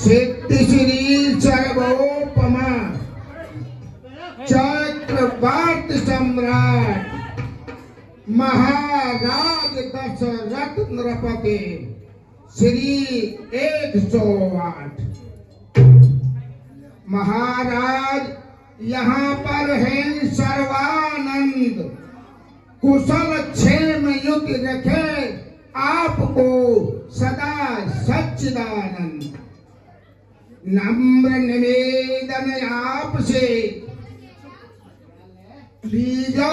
सिद्धि श्री सर्वोपमा चक्रवर्ती सम्राट महाराज दशरथ नृपति श्री 108। महाराज यहाँ पर है सर्वानंद, कुशल क्षेम युक्त रखे आपको सदा सच्चिदानंद। नम्र निवेदन आपसे लीजो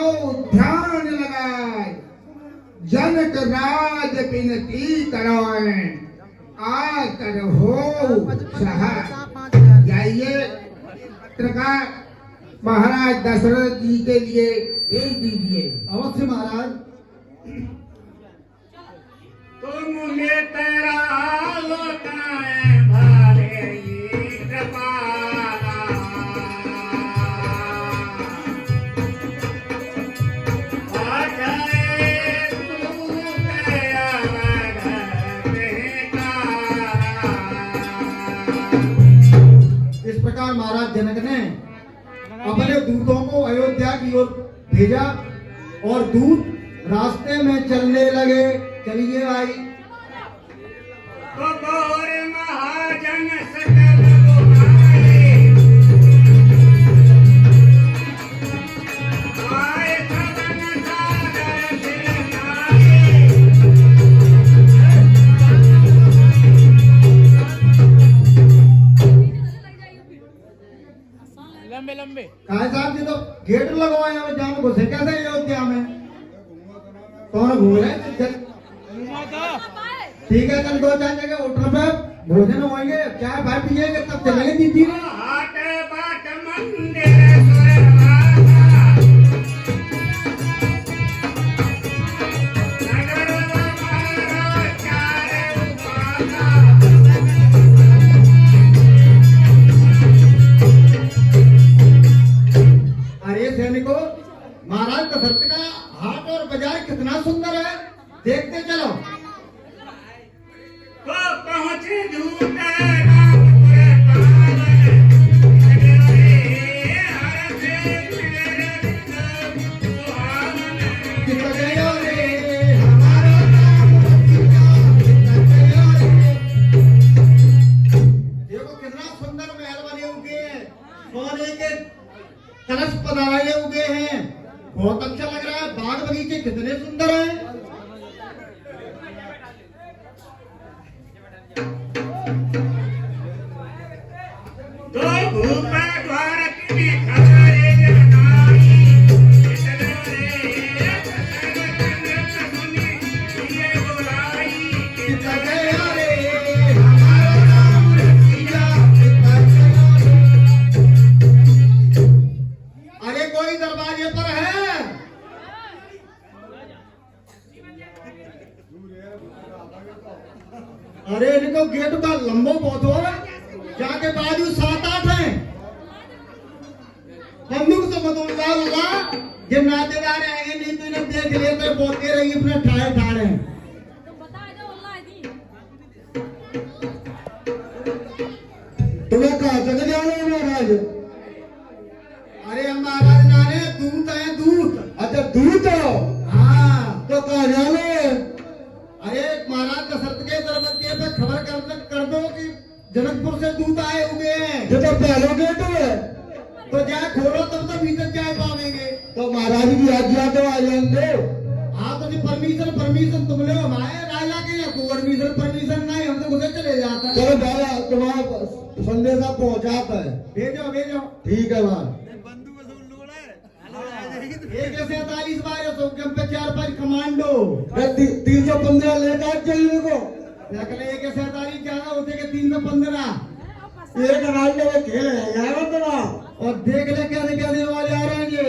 ध्यान लगाए, जनक राज विनती करोए आकर हो सहाय। जाइए प्रकार महाराज दशरथ जी के लिए भेज दीजिए। अवश्य महाराज। तुमने तेरा लोटाए भारे कृपाला, आजाए तू तेरा इस प्रकार महाराज जनक ने अपने दूतों को अयोध्या की ओर भेजा और दूत रास्ते में चलने लगे। चलिए भाई। तो गौर महाजन सकल बुलाए, आए सदन सागर सिरनाए। लंबे लंबे कहा साहब जी तो गेट लगवाए हुए जाम घुसे कैसे अयोध्या में? कौन घूम रहे हैं? ठीक है, कल 2-4 जगह होटल पे भोजन होंगे, चाय भाई पिएंगे, तब चलेंगे दीदी। हाट बाट मंदिर सुरवासा, नगर हमारा चारे उपासा। अरे सैनिकों, महाराज दशरथ का हाट और बाजार कितना सुंदर है, देखते चलो। तो पहुंचे दूते रामपुर पावन, हर से मेरे सुहावन। चित गयो रे हमारा नाम रसिया, चित गयो रे। देखो कितना सुंदर महल बने हुए हैं, सोने के कलश बनाए हुए हैं, बहुत अच्छा लग रहा है। बाग बगीचे कितने सुंदर हैं। तो भूपा द्वार की खबरे जनाई, इतने रे सुनी ये बुलाई। चित गयो रे हमारा नाम रसिया, चित गयो रे। अरे कोई दरवाजे पर है? अरे इनको गेट का लंबो बहुत हो, जाके बाजू 7-8 हैं। बंदूक से मत उड़ा, ये नातेदार आएंगे नहीं तो इन्हें देख लेते बोलते रहिए अपने ठाए ठाड़े। तुम्हें कहा जगह जाना है महाराज? अरे हम महाराज जाने दूत है, दूत। अच्छा दूत हो? हाँ। तो कहा जाने? अरे महाराज दशरथ के दरवाजे पे खबर कर दो कि जनकपुर से दूत आए हुए हैं। जो तो पहले गेट है, तो जाए खोलो तब तो भीतर जाए पाएंगे। तो महाराज की आज्ञा तो आ जाएंगे। हाँ तो परमिशन तुम लो, हमारे राजा के या कोई परमिशन नहीं, हम तो घुसे चले जाते हैं। चलो दादा तुम्हारा संदेशा पहुंचाता है, भेजो। ठीक है भाई। एक 47 बार तो पे 4-5 कमांडो 315 लेकर चलने को एक 47 ज्यादा होते के 315 एक कमांडो में खेल है यार तो। और देख ले कैसे कैसे वाले आ रहे हैं ये।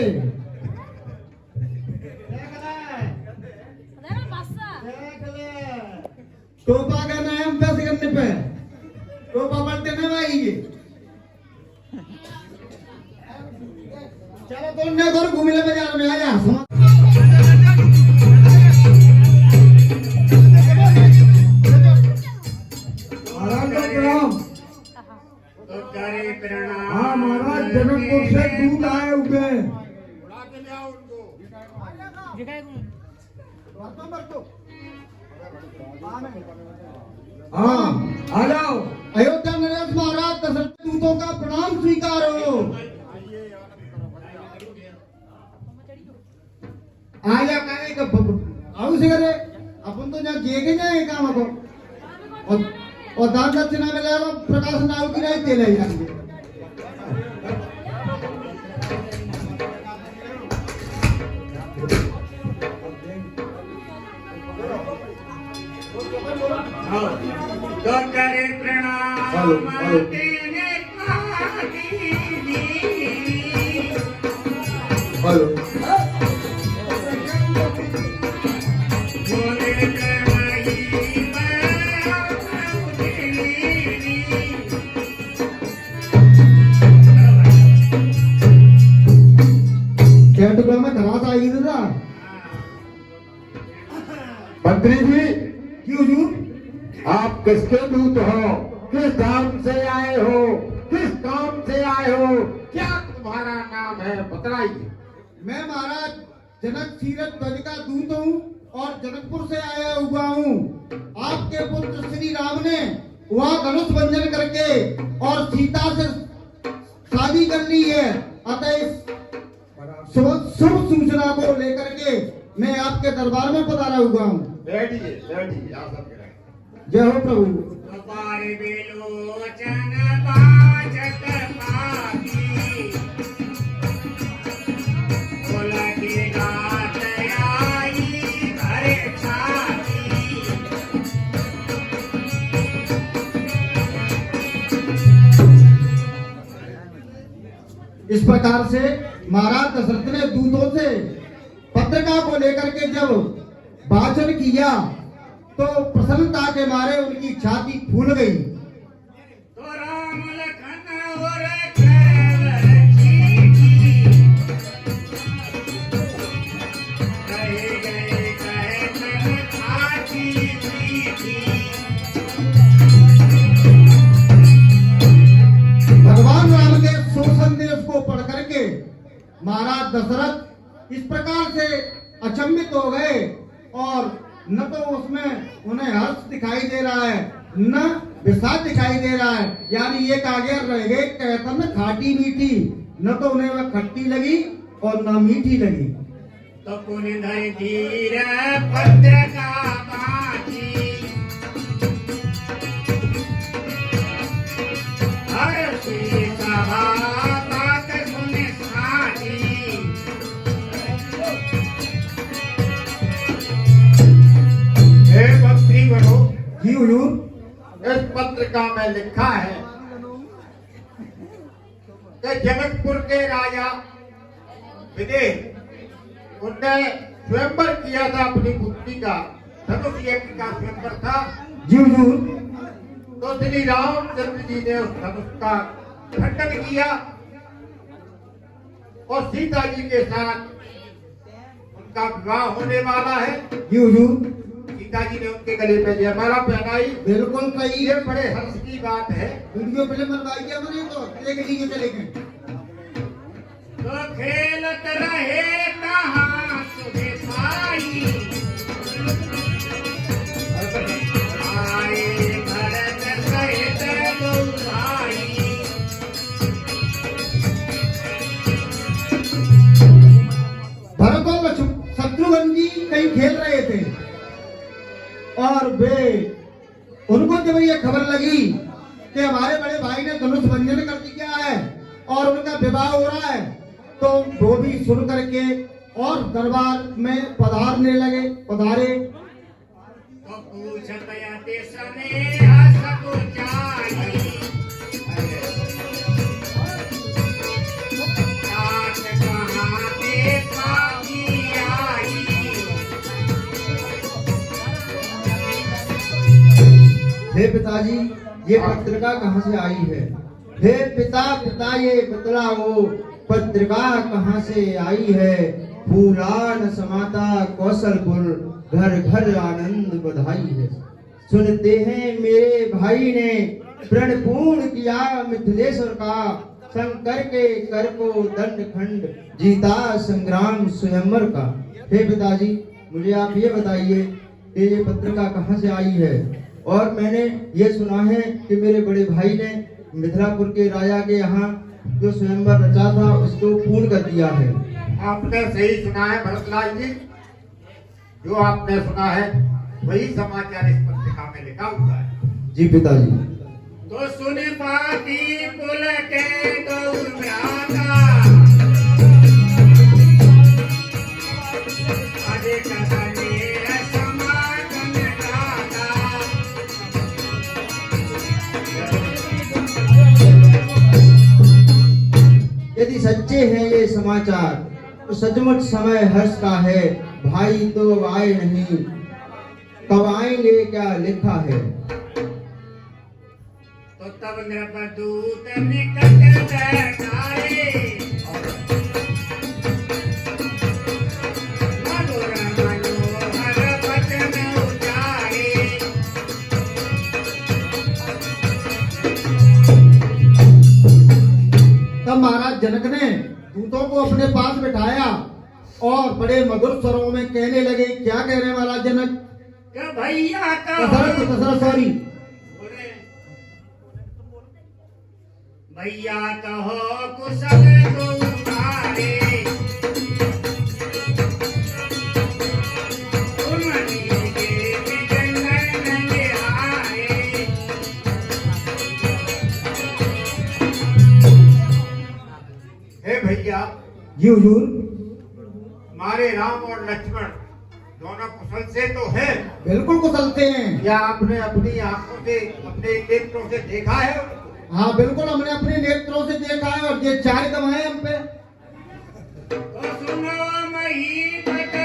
देख ले टोपा का नाम 10 करने पे टोपा पलटे में आएगी। चलो तुमने घर घूमने बाजार में आ जा। तो करे प्रणाम। हाँ महाराज, जनकपुर से दूध आए हुए हैं। हाँ आ जाओ। अयोध्या नरेश महाराज दशरथ दूतों का प्रणाम स्वीकारो। आया काहे का आऊ से करे अपन तो जहाँ जेगे जाए काम को और दान दक्षिणा में ले लो प्रकाश नाव की नहीं तेल ही तो करे प्रणाम तेरे पादी। हेलो बोले कमाई क्या टुकड़ा में धरास आई थी ना मंत्री जी, क्यों जू आप किसके दूत हो? किस धाम से आए हो? किस काम से आए हो? क्या तुम्हारा नाम है? बतलाइए। मैं महाराज जनक सीरत ध्वज का दूत हूँ और जनकपुर से आया हुआ हूँ। आपके पुत्र श्री राम ने वहाँ धनुष भंजन करके और सीता से शादी कर ली है। अतः इस शुभ सूचना को लेकर के मैं आपके दरबार में पधारा हुआ हूँ। बैठिए, बैठिए, आसन कराइए। जय हो प्रभु। कपार बेलोचन बाजत पागी। बोला की गात आई घरे छाती। इस प्रकार से महाराज दशरथ ने दूतों से पत्रिका को लेकर के जब भाषण किया तो प्रसन्नता के मारे उनकी छाती फूल गई। तो राम लखन और करवर की कहे गए कहे तन छाती मीठी। भगवान राम के सो संदेश को पढ़ करके महाराज दशरथ इस प्रकार से अचंभित हो गए और न तो उसमें उन्हें हर्ष दिखाई दे रहा है न विषाद दिखाई दे रहा है। यानी एक आगे रह गए कहता न खाटी मीठी, न तो उन्हें वह खट्टी लगी और न मीठी लगी। तो पुण्य धर धीर पत्र का बाजी। हर सी सभा बात सुने साजी। हे मंत्री बनो, जी हुजूर। इस पत्रिका में लिखा है कि जनकपुर के राजा विदेह उनने स्वयंवर किया था अपनी पुत्री का, धनुष यज्ञ का स्वयंवर था। जी हुजूर। तो श्री रामचंद्र जी ने उस धनुष का खंडन किया और सीता जी के साथ उनका विवाह होने वाला है। जी हुजूर। सीता जी ने उनके गले पे जयमाला पहनाई। बिल्कुल सही ये है। बड़े हर्ष की बात है। वीडियो फिल्म बनवाई क्या बने तो एक लीजिए चले गए। तो खेलत रहे कहाँ सुधे पाई। आए भरत सहित दो भाई। भरत और शत्रुघ्न जी कहीं खेल रहे थे और वे उनको जब ये खबर लगी कि हमारे बड़े भाई ने धनुष भंजन कर दिया है और उनका विवाह हो रहा है, तो वो भी सुन करके और दरबार में पधारे। तो पूछत आते समय सब जाई। रात कहाँ पे पागी आई। हे पिताजी, ये पत्रिका कहाँ से आई है? हे पिता ये बतलाओ, पत्रिका कहाँ से आई है? फूलान समाता कौशलपुर, घर घर आनंद बधाई है। सुनते हैं मेरे भाई ने प्रण पूर्ण किया मिथिलेश्वर का, शंकर के कर को दंड खंड, जीता संग्राम स्वयंवर का। हे पिताजी, मुझे आप ये बताइए कि ये पत्रिका कहाँ से आई है? और मैंने ये सुना है कि मेरे बड़े भाई ने मिथिलापुर के राजा के यहाँ जो स्वयंवर रचा था उसको पूर्ण कर दिया है। आपने सही सुना है भरतलाल जी। जो आपने सुना है वही समाचार इस पत्रिका में लिखा हुआ है। जी पिताजी। तो सुन पाती पुल के गौर भ्राता, अधिक समीर समागम गाता। यदि सच्चे हैं ये समाचार तो सचमुच समय हर्ष का है। भाई तो अब आए नहीं, कब आएंगे क्या लिखा है। तो तब नृपदूत निकट बैठाए, मधुर मनोहर वचन उचारे। तब महाराज जनक ने दूतों को अपने पास बिठाया और बड़े मधुर स्वरों में कहने लगे। क्या कह रहे हैं महाराज जनक? कि भैया दशरथ सॉरी भैया कहो कुशल तुम्हारे, उन्हीं के जंगल निहारे। हे भैया, जी हुजूर। हमारे राम और लक्ष्मण दोनों कुशल से तो है। बिल्कुल कुशल थे हैं। क्या आपने अपनी आंखों से, अपने नेत्रों से देखा है? हाँ बिल्कुल, हमने अपने नेत्रों से देखा है और ये चार दम है हम पे। तो सुनो मही पट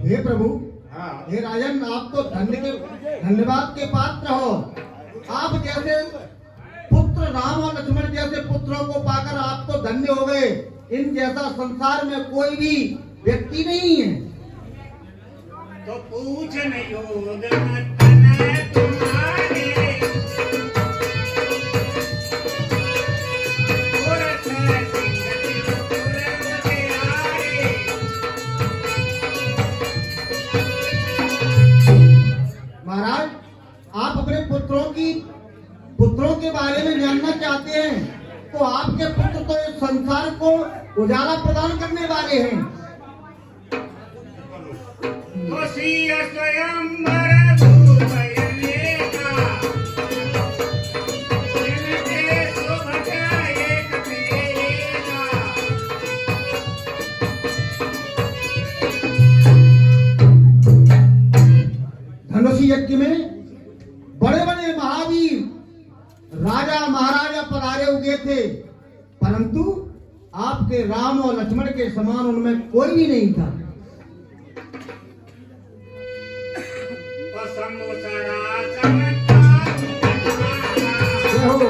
हे प्रभु, हाँ। हे राजन, आप तो धन्यवाद के पात्र हो। आप जैसे पुत्र, राम और लक्ष्मण जैसे पुत्रों को पाकर आप तो धन्य हो गए। इन जैसा संसार में कोई भी व्यक्ति नहीं है। तो पूछ नहीं होगा तन तुम्हारे, पुरख सिंह पुरख बिहारे। महाराज, आप अपने पुत्रों के बारे में जानना चाहते हैं तो आपके पुत्र तो इस संसार को उजाला प्रदान करने वाले हैं। तो सिया स्वयंवर भूपयनेका, इनके सुभग एक तेरेका। धनुष यज्ञ में बड़े बड़े महावीर राजा महाराजा पधारे हुए थे, परंतु आपके राम और लक्ष्मण के समान उनमें कोई भी नहीं था। तो समुसरा चमत्कार जय हो।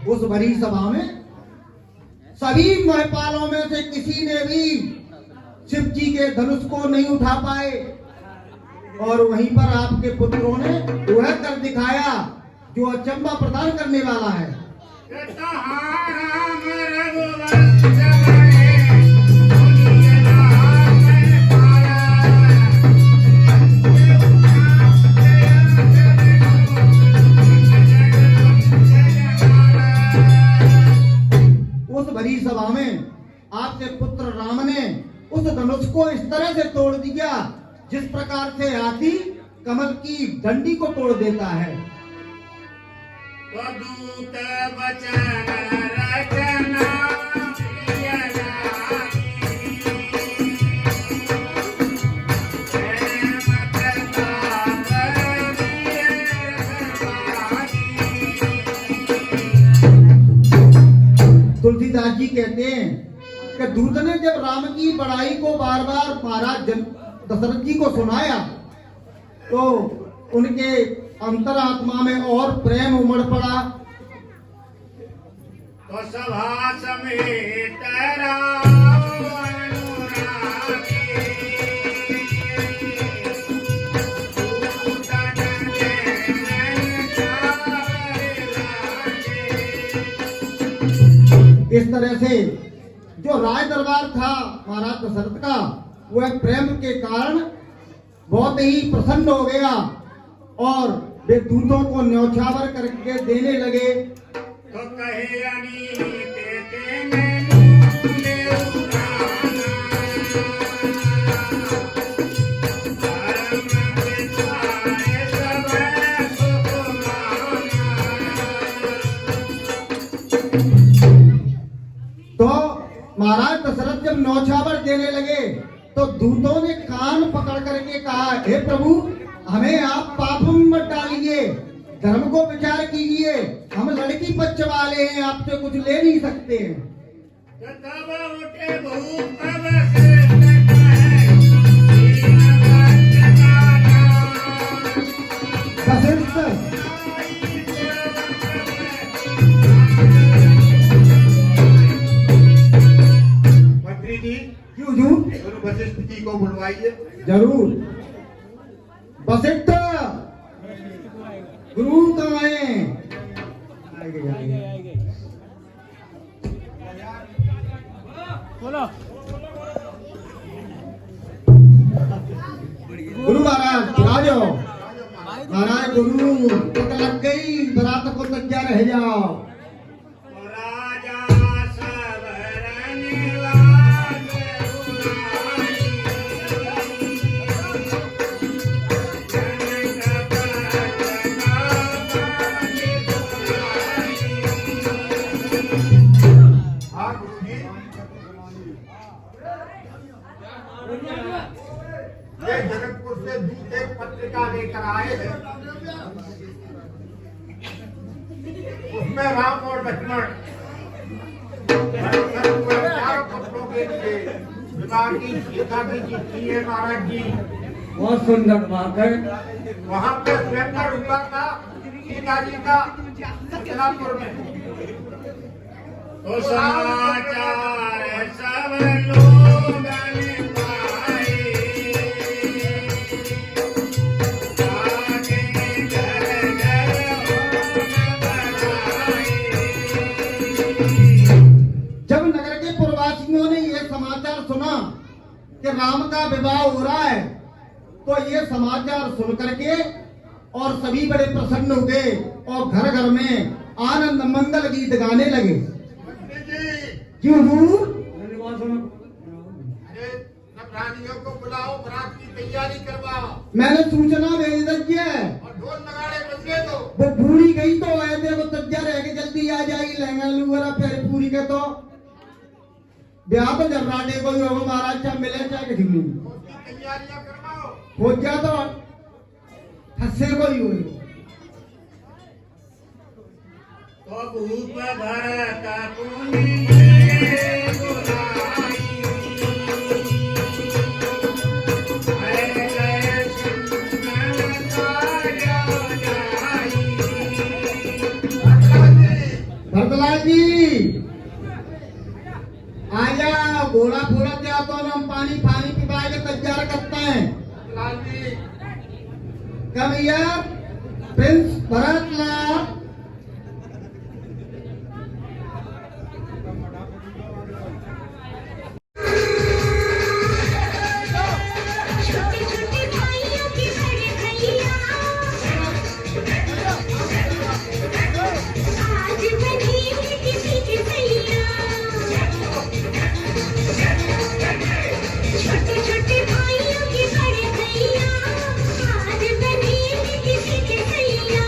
उस बड़ी सभा में सभी महपालों में से किसी ने भी शिव जी के धनुष को नहीं उठा पाए और वहीं पर आपके पुत्रों ने वह कर दिखाया जो अचंबा प्रदान करने वाला है। राम रघुवंश बने, मुनि नाम पाया। उस भरी सभा में आपके पुत्र राम ने उस धनुष को इस तरह से तोड़ दिया जिस प्रकार से हाथी कमल की डंडी को तोड़ देता है। तो दूत वचन रचना प्रिय लागी, प्रेम प्रताप वीर भागी। तुलसीदास जी कहते हैं कि कि दूत ने जब राम की बड़ाई को बार बार महाराज दशरथ जी को सुनाया तो उनके अंतरात्मा में और प्रेम उमड़ पड़ा। तो सभा समेत राम अनुरागी, दूतन नैन चावरि लागे। इस तरह से जो राज दरबार था महाराज दशरथ का, वह प्रेम के कारण बहुत ही प्रसन्न हो गया और वे दूतों को न्यौछावर करके देने लगे। तो कहे अनीत तेने ले उठाना, परम पिताए सब सुखमाना। तो महाराज दशरथ जब न्यौछावर देने लगे तो दूतों ने कान पकड़ करके कहा, हे प्रभु, हमें आप पाप में मत डालिए, धर्म को विचार कीजिए, हम लड़की पक्ष वाले हैं, आपसे कुछ ले नहीं सकते हैं। तब उठे भूप श्रेष्ठ कहे, दीन बंधना। वशिष्ठ मंत्री जी, क्यों जू? गुरु वशिष्ठ जी को बुलवाइए। जरूर। वशिष्ठ गुरु कहाँ है? आएंगे। गुरु महाराज आ जाओ। महाराज गुरु तक लग गई, बरात को तैयार रह जाओ। राजा सबरन लागे उराई, जनक पतना बानी सुनाई। हाँ गुरु जी, ये जनकपुर से दूत एक पत्रिका लेकर आए हैं। उसमें राम और लक्ष्मण चारों पुत्रों के लिए विवाह की सीता की चिट्ठी है महाराज जी। बहुत सुंदर बात है। वहाँ पे स्वयं रुका था सीता जी का मिथिलापुर में। तो समाचार सब लोगन पाए, आगे घर घर होम बनाए। जब नगर के पुरवासियों ने यह समाचार सुना कि राम का विवाह हो रहा है, तो ये समाचार सुन करके और सभी बड़े प्रसन्न हो गए और घर घर में आनंद मंगल गीत गाने लगे। मंत्री जी, क्यों हूँ? अरे सब रानियों को बुलाओ, बरात की तैयारी करवाओ मैंने सूचना भेज दी है। और ढोल नगाड़े बजे दो। वो बूढ़ी गई तो ऐसे वो तैयार रह के जल्दी आ जाएगी, लहंगा लूंगा फिर पूरी के तो ब्याह तो जब राडे को ही होगा महाराज, चाहे मिले चाहे किसी में उसकी तैयारियां करवाओ। हो गया तो हंसे को ही हुई। तो भूप भरत पुनीए बुलाई, है जय सिमरन कार्य जाई। भरतलाल जी आजा, घोड़ा फोड़ा दिया तो हम पानी पानी पिवा के तैयार करते हैं। लाल जी, क्या भैया? प्रिंस भरतलाल छोटे छोटे भाइयों के बड़े भैया, आज बनेंगे किसी के भैया। छोटे छोटे भाइयों के बड़े भैया, आज बनेंगे किसी के भैया।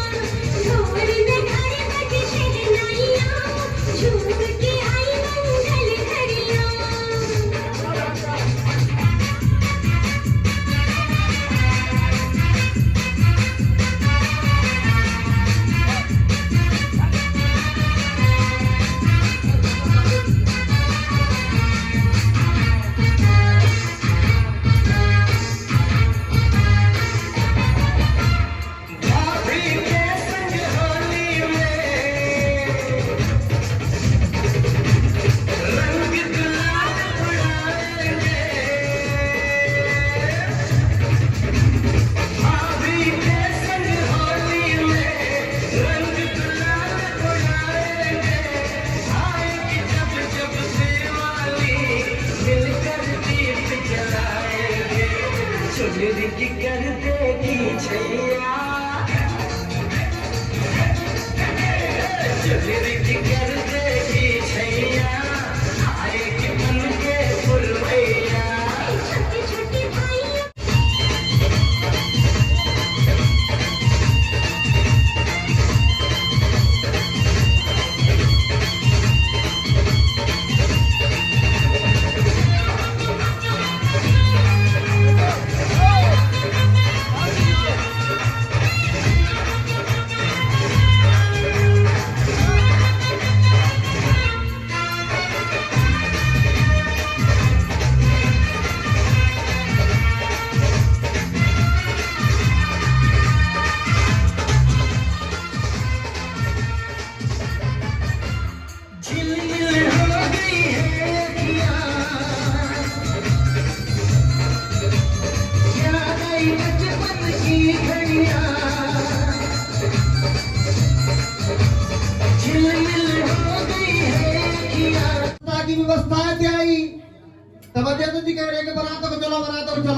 कर देगी छैया चुनरी कर देगी छैया आएगी बन के पुरवैया छोटी छोटी भाइयों झिलमिल हो गई है अखियाँ याद आई बचपन की घड़ियाँ झिलमिल हो गई है अखियाँ की व्यवस्था है क्या आई तवज्जो तो दिखा रहे कि बनाता को चलो तवज्जो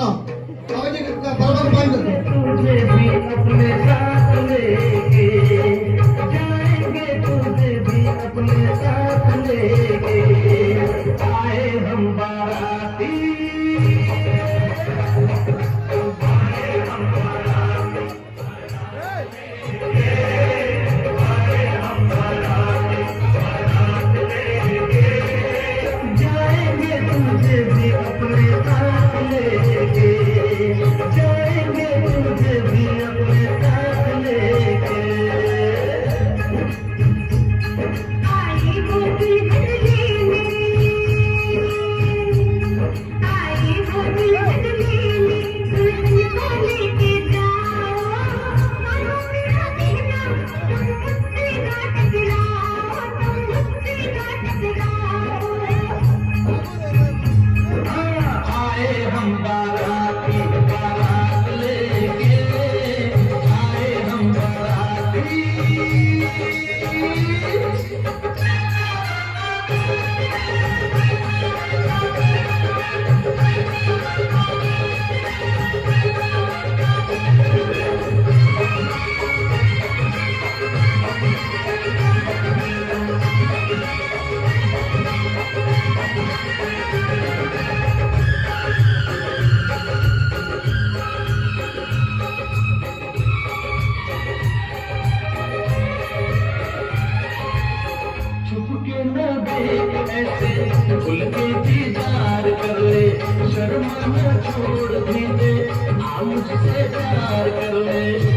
बराबर बंद तुझे भी अपने साथ लेके जाएंगे तुझे भी अपने साथ लेके आए हम बाराती जाएंगे तुझे भी अपने साथ लेके जाएंगे तुझे भी अपने साथ लेके आई वो दुल्हन लेने आई वो दुल्हन लेने दुल्हन को लेके जाओ मानो मेरा कहना तुम मुझसे ना टकराओ तुम मुझसे ना टकराओ आए हम बाराती बारात लेके आए हम बाराती छुप के न देख ऐसे खुल के दीदार कर ले शर्मा न छोड़ भी दे आ मुझसे प्यार कर ले